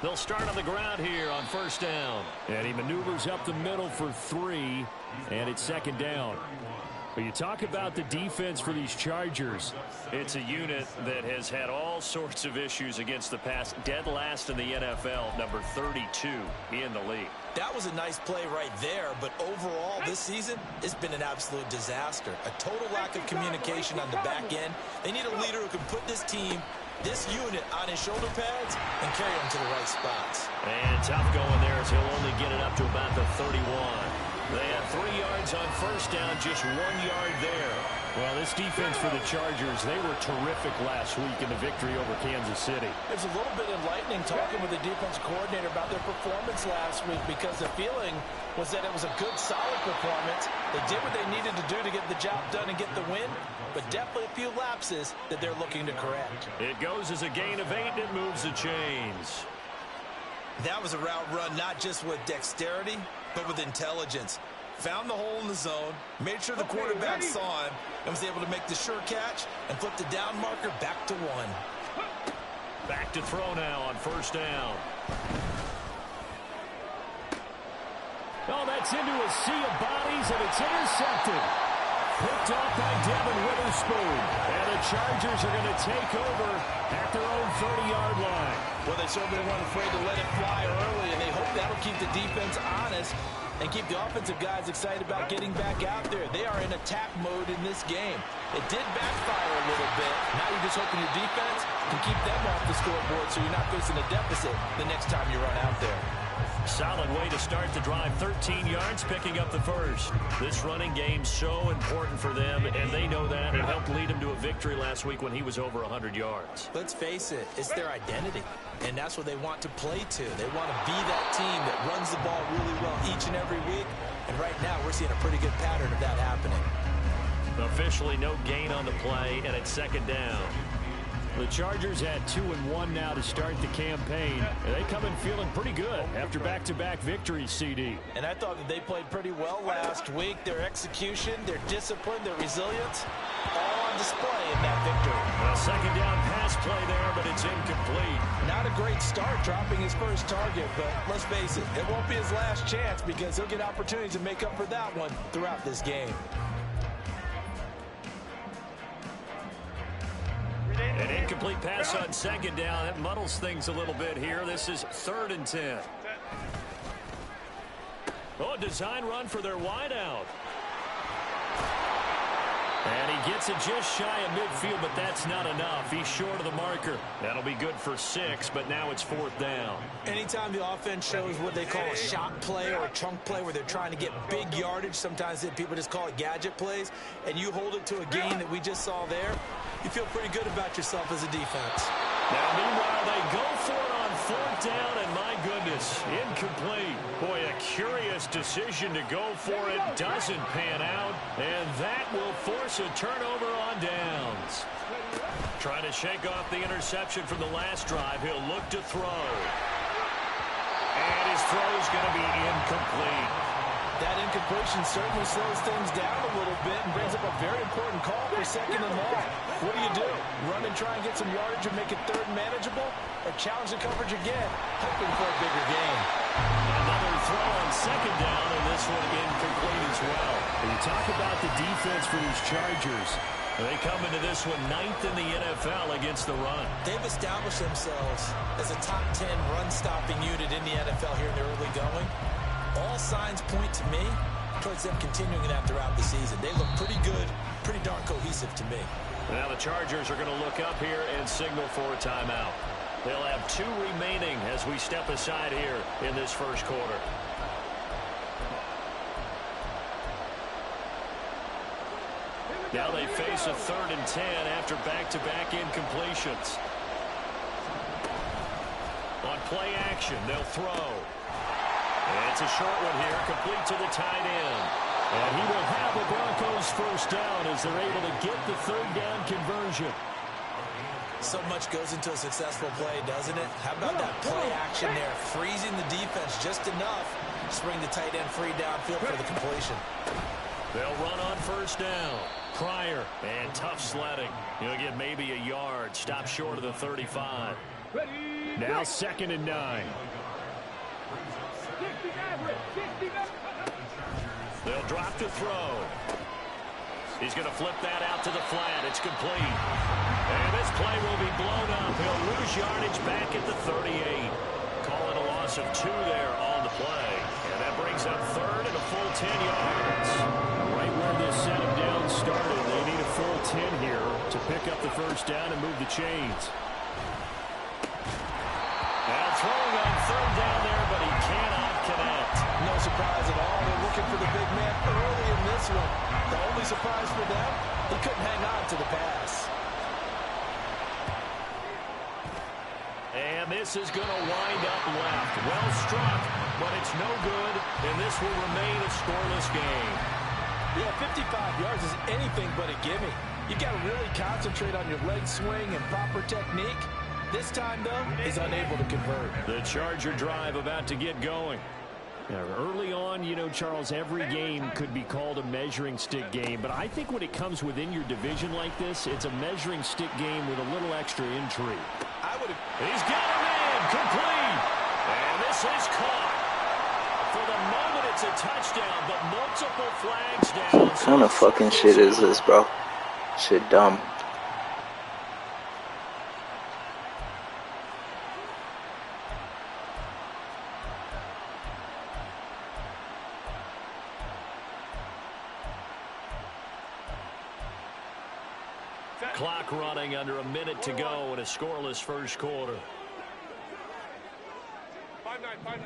They'll start on the ground here on first down. And he maneuvers up the middle for 3, and it's second down. But you talk about the defense for these Chargers. It's a unit that has had all sorts of issues against the pass. Dead last in the NFL, number 32 in the league. That was a nice play right there, but overall this season, it's been an absolute disaster. A total lack of communication on the back end. They need a leader who can put this team, this unit, on his shoulder pads and carry them to the right spots. And tough going there as he'll only get it up to about the 31. They have 3 yards on first down, just 1 yard there. Well, this defense for the Chargers, they were terrific last week in the victory over Kansas City. It's a little bit enlightening talking with the defense coordinator about their performance last week because the feeling was that it was a good, solid performance. They did what they needed to do to get the job done and get the win, but definitely a few lapses that they're looking to correct. It goes as a gain of 8, and it moves the chains. That was a route run not just with dexterity, but with intelligence. Found the hole in the zone, made sure the quarterback saw him, and was able to make the sure catch and flip the down marker back to 1. Back to throw now on first down. Oh, that's into a sea of bodies, and it's intercepted. Picked off by Devin Witherspoon. And the Chargers are going to take over at their own 30-yard line. Well, they certainly weren't afraid to let it fly early, and they hope that'll keep the defense honest and keep the offensive guys excited about getting back out there. They are in attack mode in this game. It did backfire a little bit. Now you're just hoping your defense can keep them off the scoreboard so you're not facing a deficit the next time you run out there. Solid way to start the drive. 13 yards, picking up the first. This running game's so important for them, and they know that. It helped lead them to a victory last week when he was over 100 yards. Let's face it, it's their identity, and that's what they want to play to. They want to be that team that runs the ball really well each and every week, and right now we're seeing a pretty good pattern of that happening. Officially no gain on the play, and it's second down. The Chargers had 2-1 now to start the campaign. And they come in feeling pretty good after back-to-back victories, CD. And I thought that they played pretty well last week. Their execution, their discipline, their resilience, all on display in that victory. A second down pass play there, but it's incomplete. Not a great start dropping his first target, but let's face it, it won't be his last chance because he'll get opportunities to make up for that one throughout this game. An incomplete pass on second down. That muddles things a little bit here. This is 3rd and 10. Oh, design run for their wideout. And he gets it just shy of midfield, but that's not enough. He's short of the marker. That'll be good for 6, but now it's 4th down. Anytime the offense shows what they call a shot play or a chunk play where they're trying to get big yardage, sometimes people just call it gadget plays, and you hold it to a gain that we just saw there, you feel pretty good about yourself as a defense. Now, meanwhile, they go for it on 4th down, and my goodness, incomplete. Boy, a curious decision to go for it. Doesn't pan out, and that will force a turnover on downs. Trying to shake off the interception from the last drive. He'll look to throw. And his throw's going to be incomplete. That incompletion certainly slows things down a little bit and brings up a very important call for 2nd and long. What do? Run and try and get some yardage and make it 3rd and manageable, or challenge the coverage again, hoping for a bigger gain? Another throw on 2nd down, and this one incomplete as well. When you talk about the defense for these Chargers, they come into this one 9th in the NFL against the run. They've established themselves as a top 10 run-stopping unit in the NFL here in the early going. All signs point to me towards them continuing that throughout the season. They look pretty good, pretty darn cohesive to me. Now the Chargers are going to look up here and signal for a timeout. They'll have 2 remaining as we step aside here in this first quarter. Now they face a 3rd and 10 after back-to-back incompletions. On play action, they'll throw. And it's a short one here, complete to the tight end. And he will have the Broncos first down as they're able to get the 3rd down conversion. So much goes into a successful play, doesn't it? How about that play action there, freezing the defense just enough to bring the tight end free downfield for the completion. They'll run on first down. Pryor, and tough sledding. He'll get maybe a yard, stop short of the 35. Now 2nd and 9. They'll drop to throw. He's going to flip that out to the flat. It's complete. And this play will be blown up. He'll lose yardage back at the 38. Call it a loss of 2 there on the play. And that brings up 3rd and a full 10 yards. Right where this set of downs started, they need a full 10 here to pick up the first down and move the chains. Now throwing on 3rd down there, but he cannot connect. No surprise at all. They're looking for the big man early in this one. The only surprise for them, he couldn't hang on to the pass. And this is going to wind up left. Well struck, but it's no good, and this will remain a scoreless game. Yeah, 55 yards is anything but a gimme. You got to really concentrate on your leg swing and proper technique. This time, though, is unable to convert. The Charger drive about to get going. Now, early on, you know, Charles, every game could be called a measuring stick game, but I think when it comes within your division like this, it's a measuring stick game with a little extra intrigue. He's got a man, complete, and this is caught. For the moment, it's a touchdown, but multiple flags down. What kind of fucking shit is this, bro? Shit dumb. Clock running, under a minute to go in a scoreless first quarter. 5-9.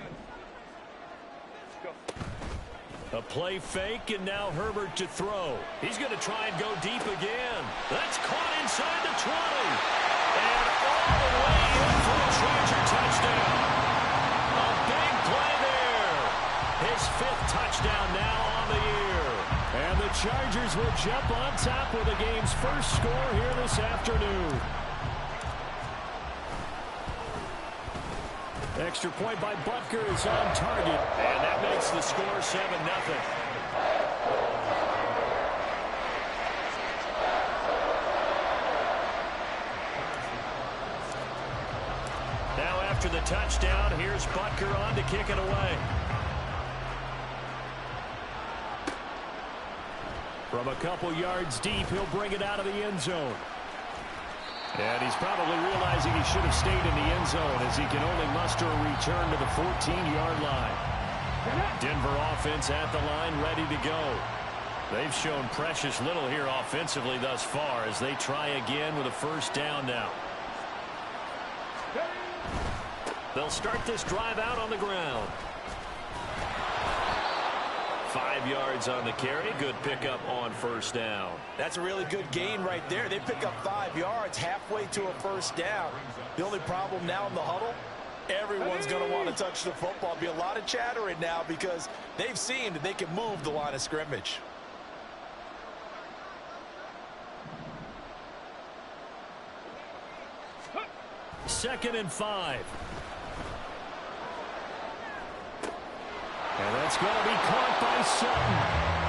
A play fake, and now Herbert to throw. He's going to try and go deep again. That's caught inside the 20. And all the way in for a Charger touchdown. A big play there. His 5th touchdown now on the year. And the Chargers will jump on top with the game's first score here this afternoon. Extra point by Butker is on target. And that makes the score 7-0. Now after the touchdown, here's Butker on to kick it away. From a couple yards deep, he'll bring it out of the end zone. And he's probably realizing he should have stayed in the end zone as he can only muster a return to the 14-yard line. Denver offense at the line, ready to go. They've shown precious little here offensively thus far as they try again with a first down now. They'll start this drive out on the ground. 5 yards on the carry. Good pickup on first down. That's a really good gain right there. They pick up 5 yards halfway to a first down. The only problem now in the huddle, everyone's going to want to touch the football. Be a lot of chattering now because they've seen that they can move the line of scrimmage. Second and 5. And that's going to be caught by Sutton.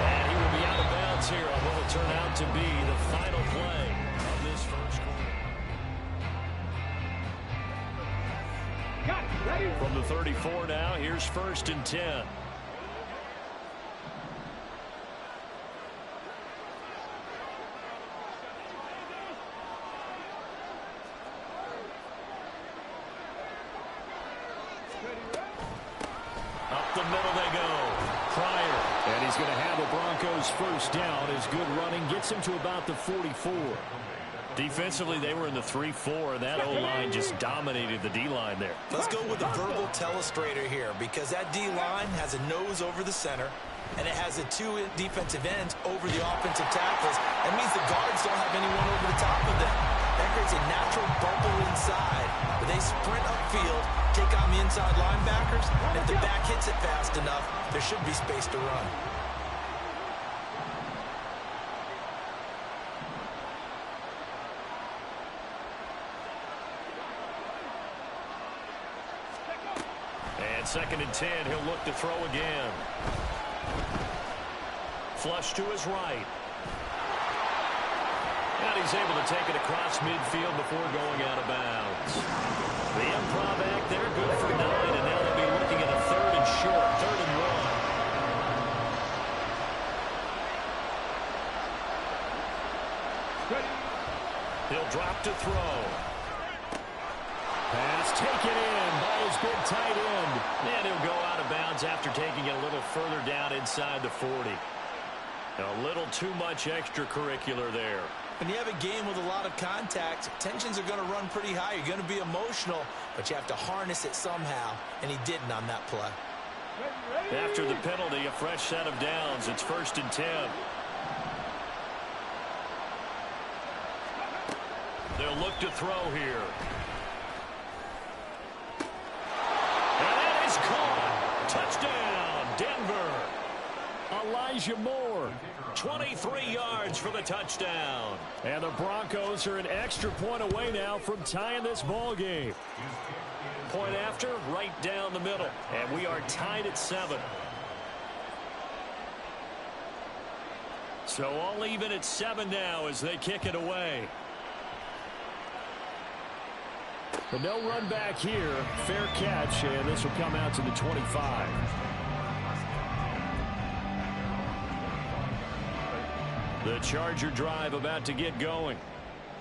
And he will be out of bounds here on what will turn out to be the final play of this first quarter. From the 34 now, here's 1st and 10. Up the middle they go. Pryor. And he's going to have the Broncos first down. His good running gets him to about the 44. Defensively, they were in the 3-4. That O-line just dominated the D-line there. Let's go with a verbal telestrator here because that D-line has a nose over the center, and it has the 2 defensive ends over the offensive tackles. That means the guards don't have anyone over the top of them. That creates a natural bubble inside. But they sprint upfield, take on the inside linebackers, and if the back hits it fast enough, there should be space to run. And 2nd and 10, he'll look to throw again. Flush to his right. And And he's able to take it across midfield before going out of bounds. The improv act there, good for 9, and now they'll be looking at a 3rd and short, 3rd and 1. He'll drop to throw. Pass taken in by his big tight end. And he'll go out of bounds after taking it a little further down inside the 40. A little too much extracurricular there. When you have a game with a lot of contact, tensions are going to run pretty high. You're going to be emotional, but you have to harness it somehow, and he didn't on that play. After the penalty, a fresh set of downs. It's 1st and 10. They'll look to throw here. And that is caught. Touchdown, Denver. Elijah Moore, 23 yards for the touchdown. And the Broncos are an extra point away now from tying this ball game. Point after, right down the middle. And we are tied at 7. So all even at 7 now as they kick it away. But no run back here. Fair catch, and this will come out to the 25. The Charger drive about to get going.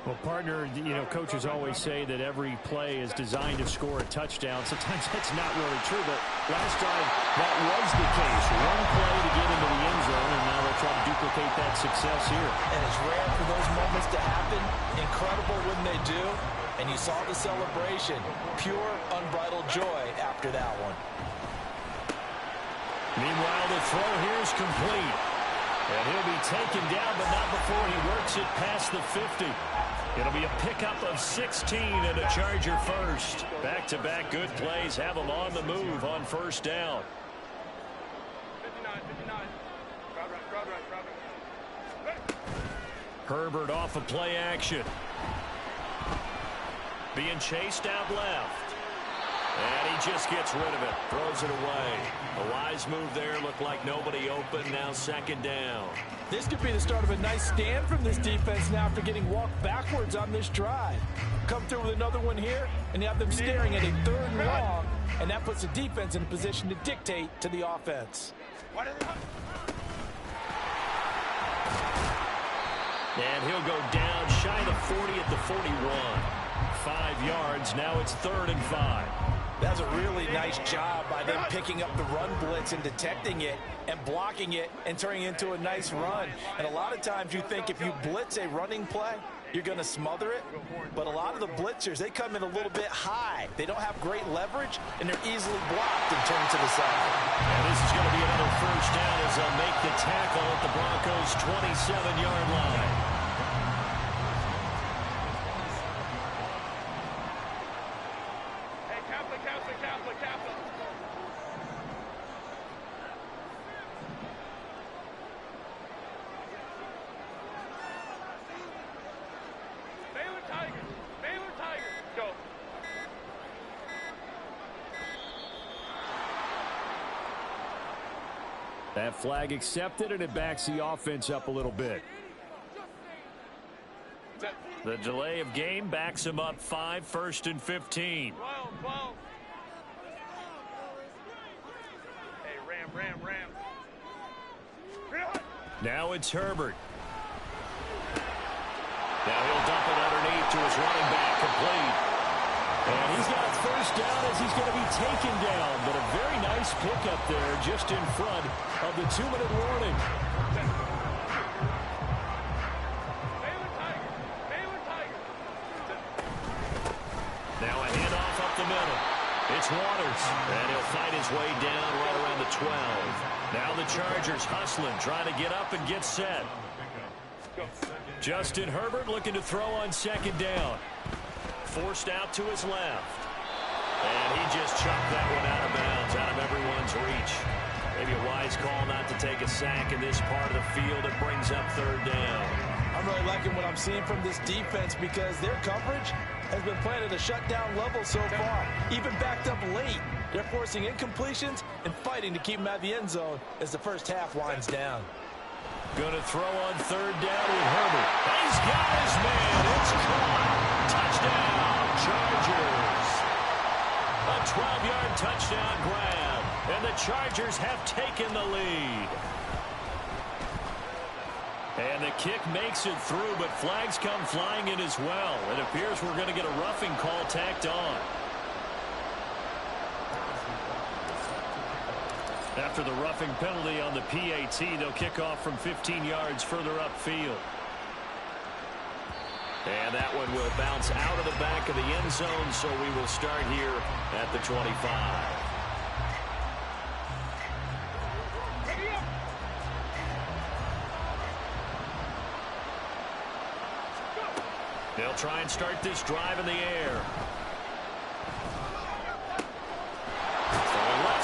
Well, partner, you know, coaches always say that every play is designed to score a touchdown. Sometimes that's not really true, but last time that was the case. One play to get into the end zone, and now they'll try to duplicate that success here. And it's rare for those moments to happen. Incredible when they do. And you saw the celebration. Pure, unbridled joy after that one. Meanwhile, the throw here is complete. And he'll be taken down, but not before he works it past the 50. It'll be a pickup of 16 and a Charger first. Back-to-back good plays have them on the move on 1st down. 59. Crowd right. Herbert off of play action. Being chased out left. And he just gets rid of it. Throws it away. A wise move there. Looked like nobody open. Now 2nd down. This could be the start of a nice stand from this defense now after getting walked backwards on this drive. Come through with another one here, and you have them staring at a 3rd and long, and that puts the defense in a position to dictate to the offense. And he'll go down shy of the 40 at the 41. 5 yards. Now it's 3rd and 5. That's a really nice job by them picking up the run blitz and detecting it and blocking it and turning it into a nice run. And a lot of times you think if you blitz a running play, you're going to smother it. But a lot of the blitzers, they come in a little bit high. They don't have great leverage, and they're easily blocked and turned to the side. And this is going to be another 1st down as they'll make the tackle at the Broncos' 27-yard line. That flag accepted, and it backs the offense up a little bit. The delay of game backs him up 5, 1st and 15. Hey, Ram. Now it's Herbert. Now he'll dump it underneath to his running back, complete. And he's got 1st down as he's going to be taken down. But a very nice pickup there just in front of the 2-minute warning. Now a handoff up the middle. It's Waters. And he'll fight his way down right around the 12. Now the Chargers hustling, trying to get up and get set. Justin Herbert looking to throw on 2nd down. Forced out to his left. And he just chucked that one out of bounds, out of everyone's reach. Maybe a wise call not to take a sack in this part of the field. It brings up 3rd down. I'm really liking what I'm seeing from this defense because their coverage has been playing at a shutdown level so far. Even backed up late. They're forcing incompletions and fighting to keep them out of the end zone as the 1st half winds down. Going to throw on third down with Herbert. He's got his man. It's caught. Touchdown, Chargers. A 12-yard touchdown grab. And the Chargers have taken the lead. And the kick makes it through, but flags come flying in as well. It appears we're going to get a roughing call tacked on. After the roughing penalty on the PAT, they'll kick off from 15 yards further upfield. And that one will bounce out of the back of the end zone, so we will start here at the 25. They'll try and start this drive in the air.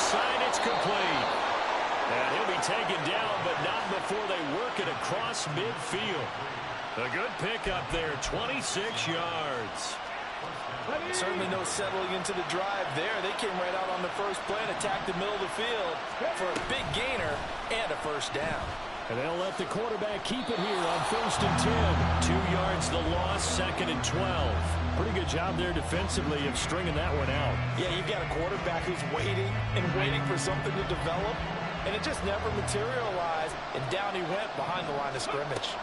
Side, it's complete. And he'll be taken down, but not before they work it across midfield. A good pickup there, 26 yards. Certainly no settling into the drive there. They came right out on the first play and attacked the middle of the field for a big gainer and a first down. And they'll let the quarterback keep it here on 1st and 10. 2 yards the loss, 2nd and 12. Pretty good job there defensively of stringing that one out. Yeah, you've got a quarterback who's waiting and waiting for something to develop, and it just never materialized, and down he went behind the line of scrimmage.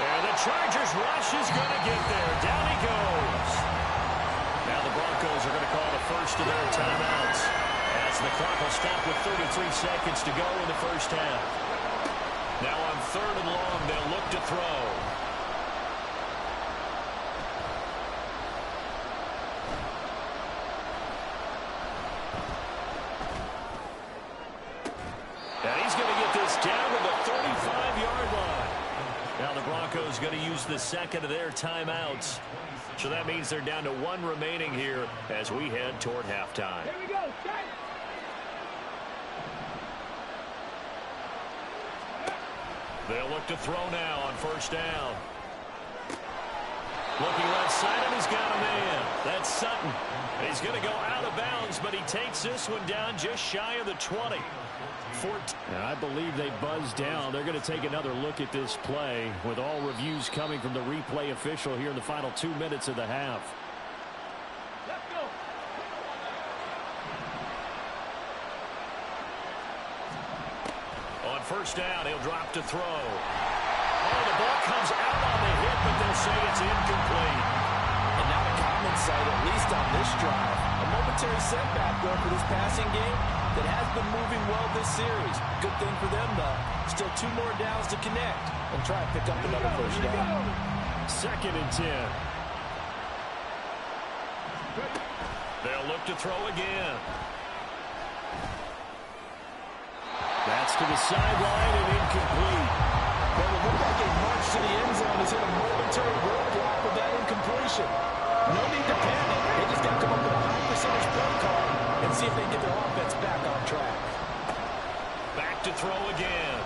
And the Chargers rush is going to get there. Down he goes. Now the Broncos are going to call the first of their timeouts, as the clock will stop with 33 seconds to go in the first half. Now on 3rd and long, they'll look to throw. And he's going to get this down to the 35-yard line. Now the Broncos going to use the second of their timeouts. So that means they're down to 1 remaining here as we head toward halftime. Here we go. Set. They'll look to throw now on 1st down. Looking right side, and he's got a man. That's Sutton. He's going to go out of bounds, but he takes this one down just shy of the 20. And I believe they buzzed down. They're going to take another look at this play with all reviews coming from the replay official here in the final 2 minutes of the half. Let's go. On 1st down, he'll drop to throw. Oh, the ball comes out on the hit, but they'll say it's incomplete. And now the common sight, at least on this drive. A momentary setback, though, for this passing game that has been moving well this series. Good thing for them, though. Still 2 more downs to connect and try and pick up another first down. 2nd and 10. They'll look to throw again. That's to the sideline and incomplete. Well, it looked like a march to the end zone has hit a momentary roadblock with that incompletion. No need to panic. They just got to come up with a high percentage play call and see if they can get their offense back on track. Back to throw again.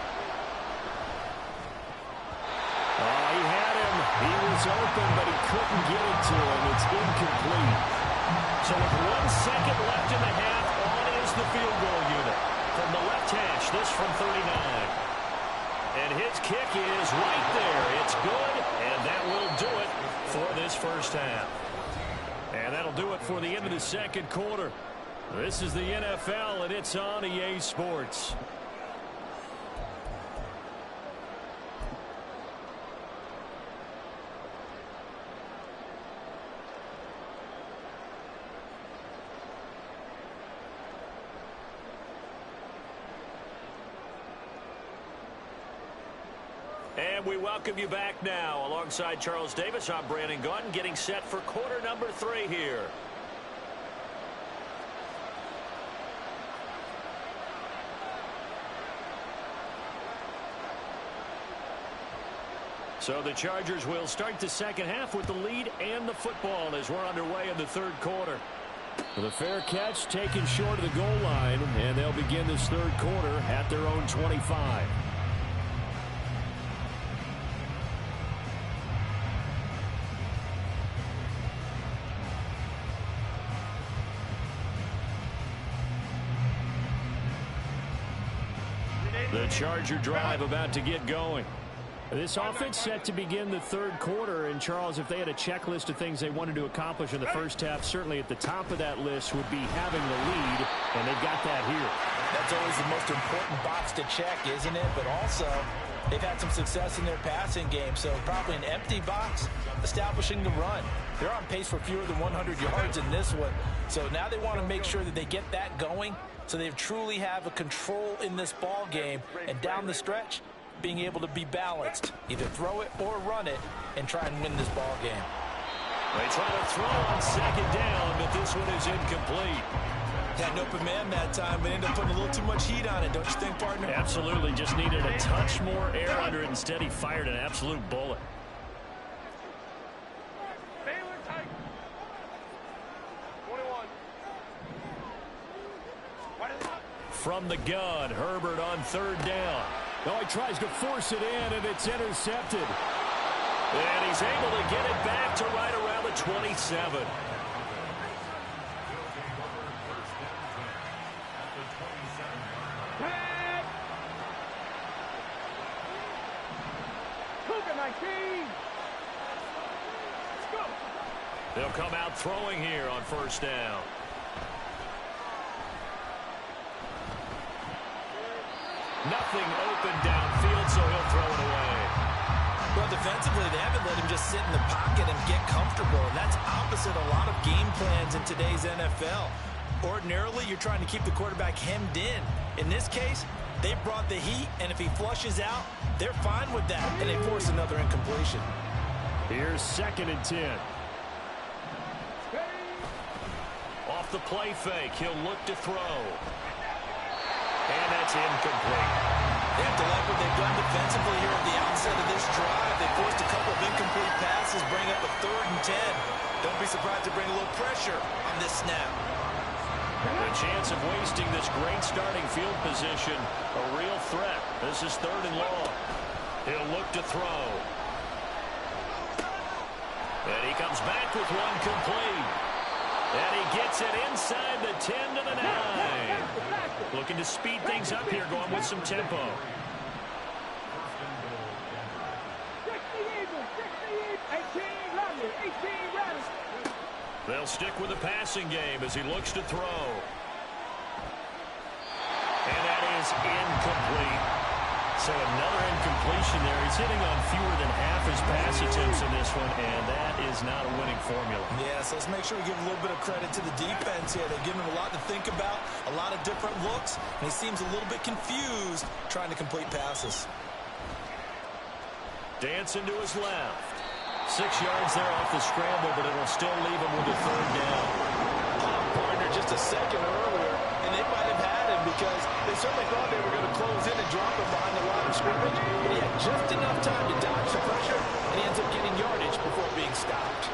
Oh, he had him. He was open, but he couldn't get it to him. It's incomplete. So with 1 second left in the half, on is the field goal unit. From the left hash, this from 39. And his kick is right there. It's good, and that will do it for this first half. And that'll do it for the end of the second quarter. This is the NFL, and it's on EA Sports. And we welcome you back now. Alongside Charles Davis, I'm Brandon Gaudin, getting set for quarter number 3 here. So the Chargers will start the second half with the lead and the football as we're underway in the third quarter. With a fair catch taken short of the goal line, and they'll begin this third quarter at their own 25. The Charger drive about to get going. This offense set to begin the third quarter. And, Charles, if they had a checklist of things they wanted to accomplish in the first half, certainly at the top of that list would be having the lead, and they've got that here. That's always the most important box to check, isn't it? But also, they've had some success in their passing game, so probably an empty box, establishing the run. They're on pace for fewer than 100 yards in this one. So now they want to make sure that they get that going so they truly have a control in this ball game. And down the stretch, being able to be balanced, either throw it or run it, and try and win this ball game. They try to throw on second down, but this one is incomplete. Had an open man that time, but ended up putting a little too much heat on it, don't you think, partner? Absolutely, just needed a touch more air under it. Instead, he fired an absolute bullet. From the gun, Herbert on third down. Oh, he tries to force it in, and it's intercepted. And he's able to get it back to right around the 27. They'll come out throwing here on first down. Nothing open downfield, so he'll throw it away. Well, defensively, they haven't let him just sit in the pocket and get comfortable, and that's opposite a lot of game plans in today's NFL. Ordinarily, you're trying to keep the quarterback hemmed in. In this case, they brought the heat, and if he flushes out, they're fine with that, and they force another incompletion. Here's 2nd and 10. Off the play fake, he'll look to throw. And that's incomplete. They have to like what they've done defensively here at the outset of this drive. They forced a couple of incomplete passes, bring up a 3rd and 10. Don't be surprised to bring a little pressure on this snap. The chance of wasting this great starting field position, a real threat. This is 3rd and long. He'll look to throw. And he comes back with one complete. And he gets it inside the 10 to the 9. Looking to speed things up here, going with some tempo. They'll stick with the passing game as he looks to throw. And that is incomplete. So another incompletion there. He's hitting on fewer than half his pass attempts in this one, and that is not a winning formula. Yes, let's make sure we give a little bit of credit to the defense here. They've given him a lot to think about, a lot of different looks, and he seems a little bit confused trying to complete passes. Dancing to his left. 6 yards there off the scramble, but it'll still leave him with a 3rd down. Partner just a second earlier, and they might have had him because they certainly thought they were going to close in and drop him behind the line of scrimmage, but he had just enough time to dodge the pressure, and he ends up getting yardage before being stopped.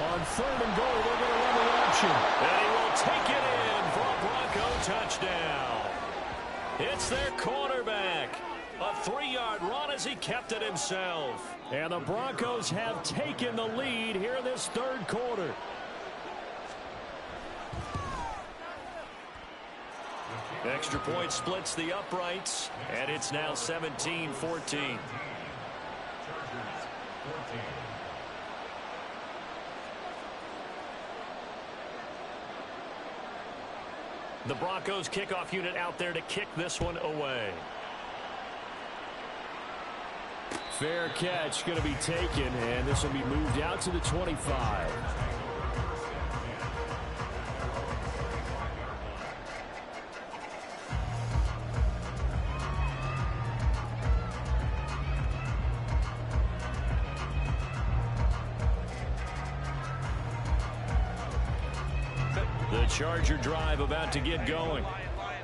On 3rd and goal, they're going to run the option. And he will take it in for a Bronco touchdown. It's their quarterback. A 3-yard run as he kept it himself. And the Broncos have taken the lead here in this 3rd quarter. Extra point splits the uprights, and it's now 17-14. The Broncos kickoff unit out there to kick this one away. Fair catch going to be taken, and this will be moved out to the 25. The Charger drive about to get going.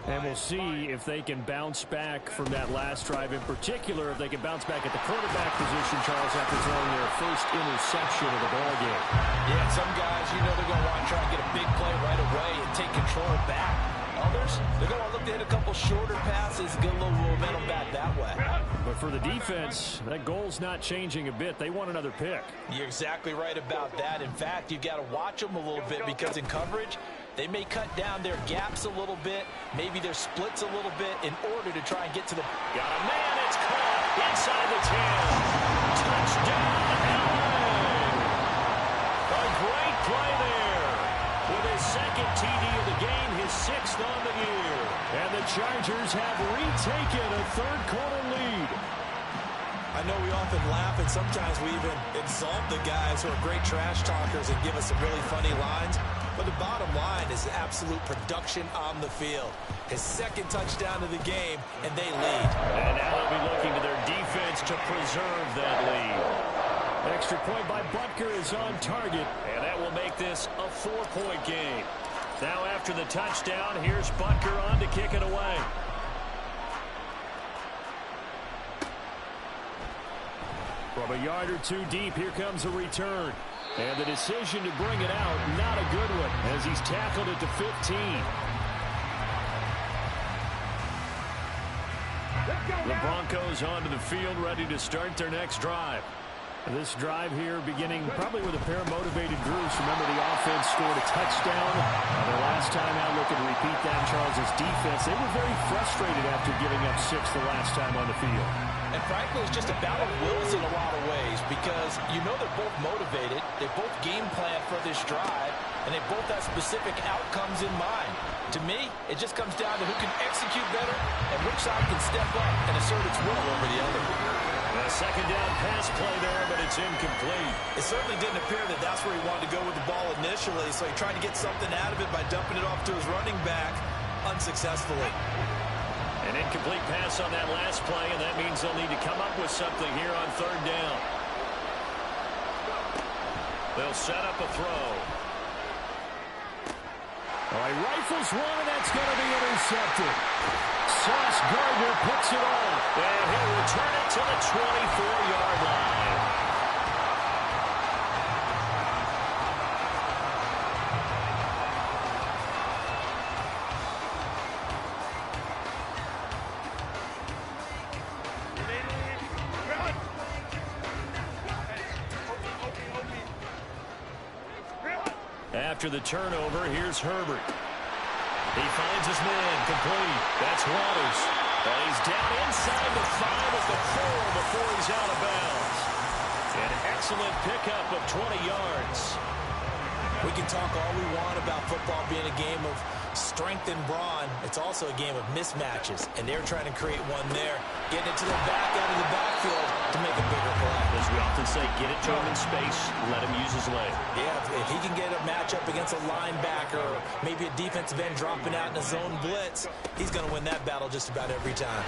And we'll see if they can bounce back from that last drive, in particular, if they can bounce back at the quarterback position, Charles, after throwing their first interception of the ballgame. Yeah, some guys, you know, they're going to want to try and get a big play right away and take control back. Others, they're going to look to hit a couple shorter passes, get a little momentum back that way. But for the defense, that goal's not changing a bit. They want another pick. You're exactly right about that. In fact, you've got to watch them a little bit because in coverage, They may cut down their gaps a little bit, maybe their splits a little bit in order to try and get to the... Got a man, it's caught inside the 10. Touchdown, LA! A great play there. With his second TD of the game, his 6th on the year. And the Chargers have retaken a third-quarter lead. I know we often laugh, and sometimes we even exalt the guys who are great trash talkers and give us some really funny lines. But the bottom line is absolute production on the field. His second touchdown of the game, and they lead. And now they'll be looking to their defense to preserve that lead. Extra point by Butker is on target, and that will make this a 4-point game. Now after the touchdown, here's Butker on to kick it away. From a yard or two deep, here comes a return. And the decision to bring it out, not a good one, as he's tackled at the 15. The Broncos onto the field, ready to start their next drive. This drive here beginning probably with a pair of motivated groups. Remember, the offense scored a touchdown. Their last time out, looking to repeat that in Charles' defense. They were very frustrated after giving up 6 the last time on the field. And frankly, it's just a battle of wills in a lot of ways because you know they're both motivated, they both game plan for this drive, and they both have specific outcomes in mind. To me, it just comes down to who can execute better and which side can step up and assert its will over the other. A second down pass play there, but it's incomplete. It certainly didn't appear that that's where he wanted to go with the ball initially, so he tried to get something out of it by dumping it off to his running back unsuccessfully. An incomplete pass on that last play, and that means they'll need to come up with something here on third down. They'll set up a throw. All right, rifles one, and that's going to be intercepted. Sauce Gardner picks it off, and he'll return it to the 24-yard line. After the turnover, here's Herbert. He finds his man, complete. That's Waters. And he's down inside the 5 at the 4 before he's out of bounds. An excellent pickup of 20 yards. We can talk all we want about football being a game of strength and brawn. It's also a game of mismatches, and they're trying to create one there. Getting it to the back out of the backfield to make a bigger play. As we often say, get it to him in space, let him use his leg. Yeah, if he can get a matchup against a linebacker or maybe a defensive end dropping out in a zone blitz, he's going to win that battle just about every time.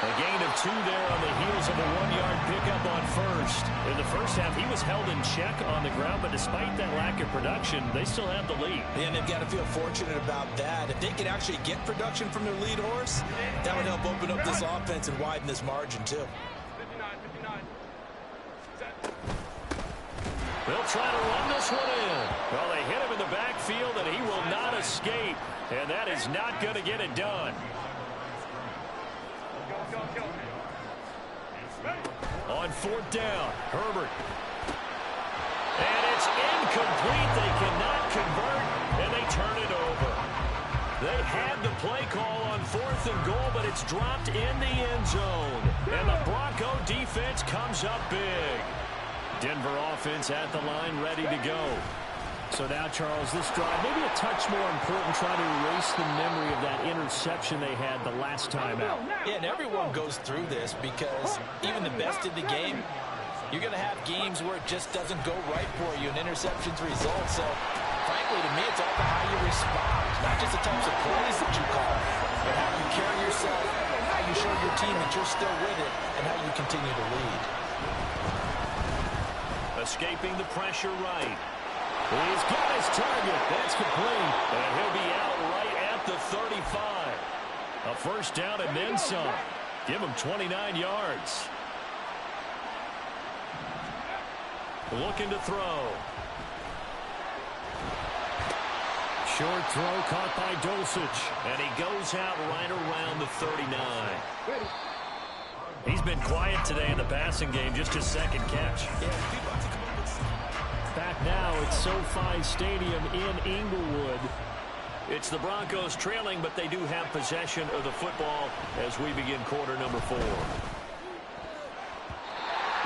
A gain of 2 there on the heels of a 1-yard pickup on first. In the first half, he was held in check on the ground, but despite that lack of production, they still have the lead. And they've got to feel fortunate about that. If they could actually get production from their lead horse, that would help open up this offense and widen this margin, too. 59. They'll try to run this one in. Well, they hit him in the backfield, and he will not escape. And that is not going to get it done. On fourth down, Herbert. And it's incomplete. They cannot convert, and they turn it over. They had the play call on 4th and goal, but it's dropped in the end zone. And the Bronco defense comes up big. Denver offense at the line, ready to go. So now, Charles, this drive, maybe a touch more important, trying to erase the memory of that interception they had the last time out. Yeah, and everyone goes through this because even the best in the game, you're going to have games where it just doesn't go right for you, and interceptions result. So, frankly, to me, it's all about how you respond, not just the types of plays that you call, but how you carry yourself, how you show your team that you're still with it, and how you continue to lead. Escaping the pressure right. He's got his target. That's complete. And he'll be out right at the 35. A first down and then some. Give him 29 yards. Looking to throw. Short throw caught by Dulcich. And he goes out right around the 39. He's been quiet today in the passing game, just his second catch. Back now at SoFi Stadium in Inglewood. It's the Broncos trailing, but they do have possession of the football as we begin quarter number 4.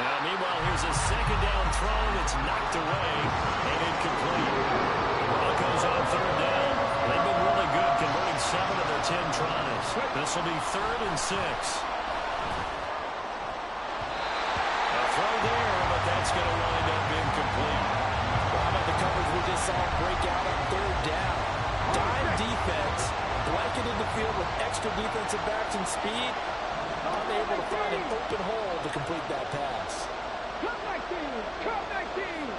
Now, meanwhile, here's a second down throw that's knocked away and incomplete. The Broncos on third down. They've been really good, converting 7 of their 10 tries. This will be 3rd and 6. A throw there, but that's going to wind up incomplete. Well, how about the coverage we just saw break out on third down? Dime defense, blanketed the field with extra defensive backs and speed, unable to find an open hole to complete that pass. Cut 19! Cut 19!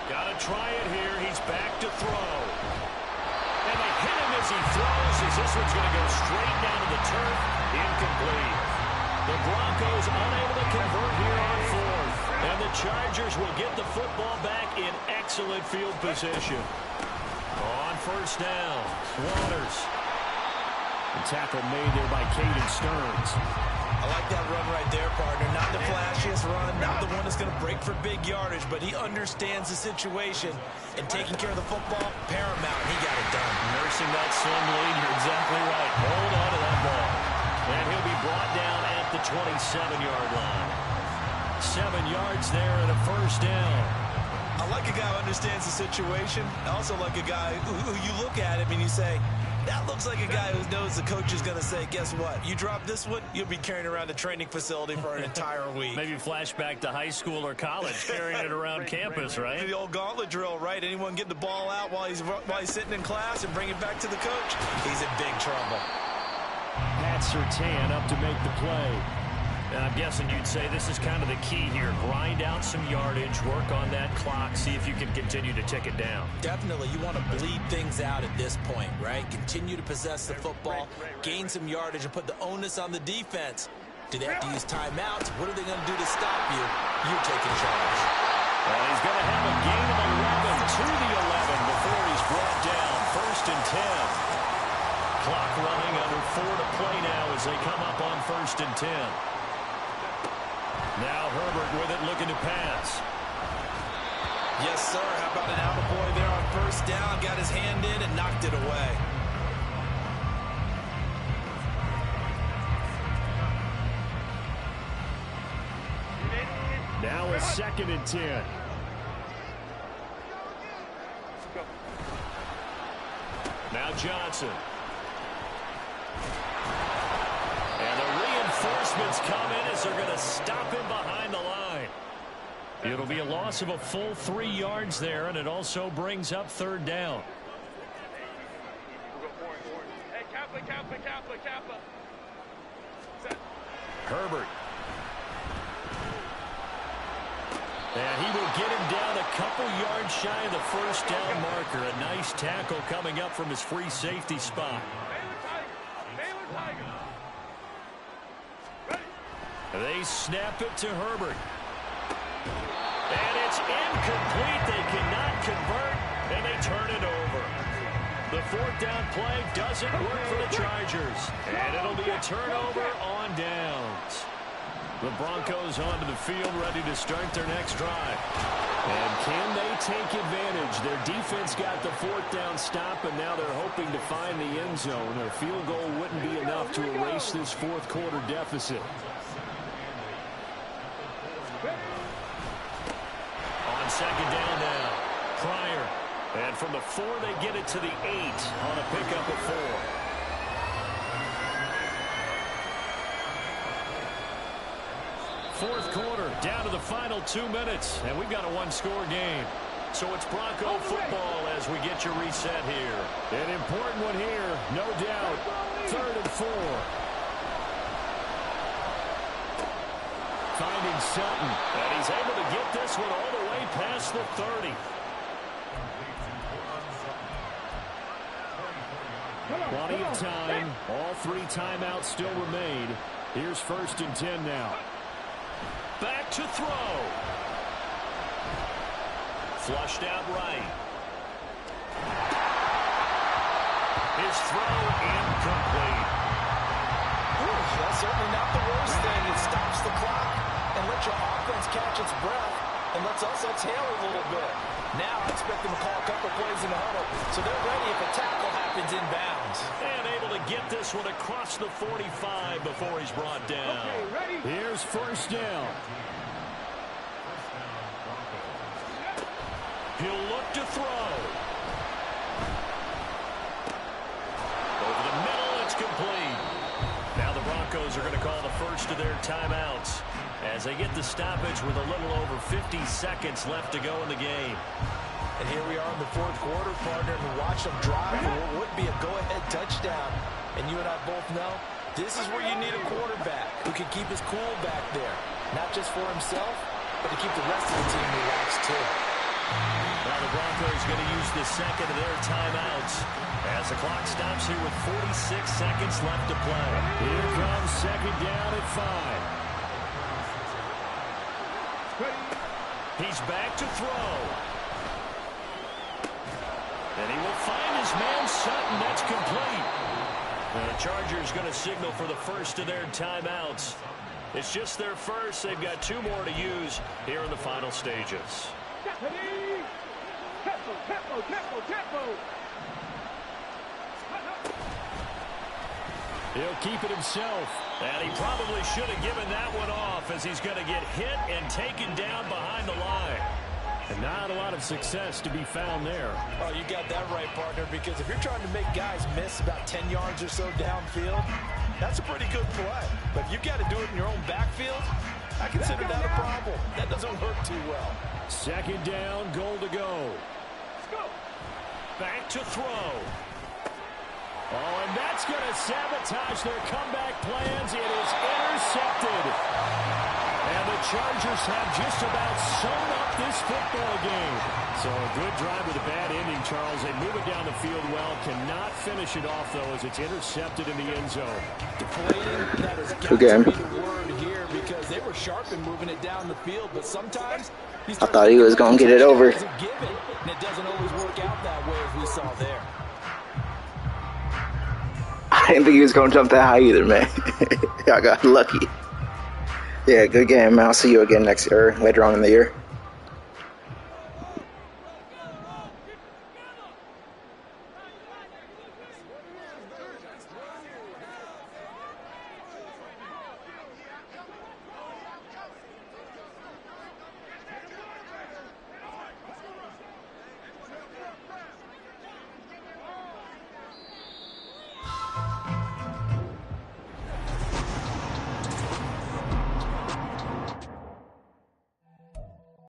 Got to try it here. He's back to throw. And they hit him as he throws, as this one's going to go straight down to the turf. Incomplete. The Broncos unable to convert here on 4th. And the Chargers will get the football back in excellent field position. On first down, Waters. The tackle made there by Caden Stearns. I like that run right there, partner. Not the flashiest run, not the one that's going to break for big yardage, but he understands the situation, and taking care of the football, paramount. He got it done. Nursing that slim lead, you're exactly right. Hold on to that ball. And he'll be brought down at the 27-yard line. 7 yards there and a first down. I like a guy who understands the situation. I also like a guy who you look at him and you say, that looks like a guy who knows the coach is going to say, guess what? You drop this one, you'll be carrying around the training facility for an entire week. Maybe flashback to high school or college, carrying it around campus, right? The old gauntlet drill, right? Anyone get the ball out while he's sitting in class and bring it back to the coach? He's in big trouble. Pat Surtain up to make the play. And I'm guessing you'd say this is kind of the key here. Grind out some yardage, work on that clock, see if you can continue to tick it down. Definitely. You want to bleed things out at this point, right? Continue to possess the football, gain some yardage, and put the onus on the defense. Do they have to use timeouts? What are they going to do to stop you? You're taking charge. And he's going to have a gain of 11 to the 11 before he's brought down. 1st and 10. Clock running, under 4 to play now as they come up on 1st and 10. Now Herbert with it, looking to pass. Yes, sir. How about an attaboy there on first down? Got his hand in and knocked it away. Now a 2nd and 10. Now Johnson. And the reinforcements come in as they're going to stop him behind the line. It'll be a loss of a full 3 yards there, and it also brings up 3rd down. Hey, Kappa. Herbert. And he will get him down a couple yards shy of the first down marker. A nice tackle coming up from his free safety spot. Baylor Tiger. They snap it to Herbert. And it's incomplete. They cannot convert, and they turn it over. The 4th down play doesn't work for the Chargers. And it'll be a turnover on downs. The Broncos onto the field, ready to start their next drive. And can they take advantage? Their defense got the 4th down stop, and now they're hoping to find the end zone. A field goal wouldn't be enough to erase this 4th quarter deficit. On 2nd down now, Pryor. And from the 4, they get it to the 8 on a pickup of 4. Fourth quarter, down to the final 2 minutes, and we've got a 1-score game. So it's Bronco football as we get your reset here. An important one here, no doubt. 3rd and 4. Finding Sutton, and he's able to get this one all the way past the 30. Plenty of time. All 3 timeouts still remain. Here's 1st and 10 now. Back to throw. Flushed out right. His throw incomplete. Ooh, that's certainly not the worst thing. It stops the clock and lets your offense catch its breath and lets us exhale a little bit. Now I expect them to call a couple plays in the huddle, so they're ready if a tackle happens inbounds. And able to get this one across the 45 before he's brought down. Okay, ready? Here's first down. He'll look to throw. Over the middle, it's complete. Now the Broncos are going to call the first of their timeouts as they get the stoppage with a little over 50 seconds left to go in the game. And here we are in the fourth quarter, partner, and watch them drive for what would be a go-ahead touchdown. And you and I both know this is where you need a quarterback who can keep his cool back there, not just for himself, but to keep the rest of the team relaxed too. Now the Broncos going to use the second of their timeouts as the clock stops here with 46 seconds left to play. Here comes second down at 5. He's back to throw. And he will find his man Sutton. That's complete. And the Chargers going to signal for the first of their timeouts. It's just their first. They've got 2 more to use here in the final stages. Deputy! Tempo, tempo, tempo, tempo! He'll keep it himself. And he probably should have given that one off as he's going to get hit and taken down behind the line. And not a lot of success to be found there. Oh, you got that right, partner, because if you're trying to make guys miss about 10 yards or so downfield, that's a pretty good play. But if you've got to do it in your own backfield, I consider that a problem. That doesn't work too well. Second down, goal to go. Back to throw. Oh, and that's going to sabotage their comeback plans. It is intercepted. And the Chargers have just about sewn up this football game. So a good drive with a bad ending, Charles. They move it down the field well. Cannot finish it off, though, as it's intercepted in the end zone. Deflating, that has got Good game. to be the word here because they were sharp in moving it down the field. But sometimes I thought he was going to get it over. and it doesn't always work out that way as we saw there. I didn't think he was going to jump that high either, man. I got lucky. Yeah, good game, man. I'll see you again later on in the year.